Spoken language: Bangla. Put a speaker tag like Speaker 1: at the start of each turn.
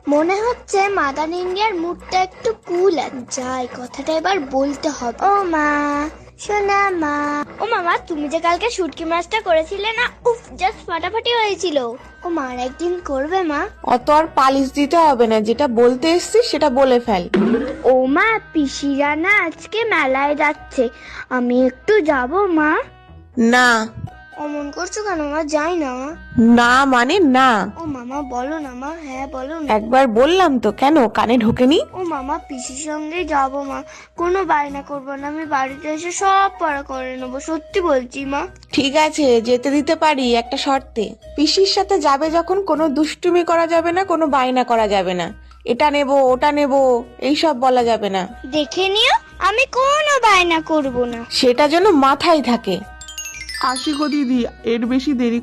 Speaker 1: মনে হচ্ছে মাদার ইন্ডিয়ার মুডটা একটু কুল আছে, যাই কথাটা এবার বলতে হবে। ও মা, শোনা মা। ও মামা, তুমি যে কালকে শুটকি মাছটা করেছিলে না, উফ, জাস্ট ফাটাফাটি হয়েছিল। ও মা, একদিন করবে মা?
Speaker 2: অত আর পালিশ দিতে হবে না, যেটা বলতে এসছিস সেটা বলে ফেল।
Speaker 1: ও মা, পিসিরা না আজকে মেলায় যাচ্ছে, আমি একটু যাব মা।
Speaker 2: না।
Speaker 1: অমন করছো কেন মা? যাই না মা।
Speaker 2: না মানে না।
Speaker 1: ও মামা বলো না মা, হ্যাঁ বলো না।
Speaker 2: একবার বললাম তো, কেন কানে ঢোকেনি?
Speaker 1: ও মামা, পিসির সঙ্গে যাবো মা, কোনো বায়না করবো না, আমি বাড়িতে এসে সব পড়া করে নেবো, সত্যি বলছি মা।
Speaker 2: ঠিক আছে, যেতে দিতে পারি একটা শর্তে। পিসির সাথে যাবে যখন কোনো দুষ্টুমি করা যাবে না, কোনো বায়না করা যাবে না। এটা নেবো ওটা নেবো এইসব বলা যাবে না।
Speaker 1: দেখে নিও, আমি কোনো বায়না করবো না।
Speaker 2: সেটা যেন মাথায় থাকে।
Speaker 3: আসি গো দিদি, এর বেশি দেরি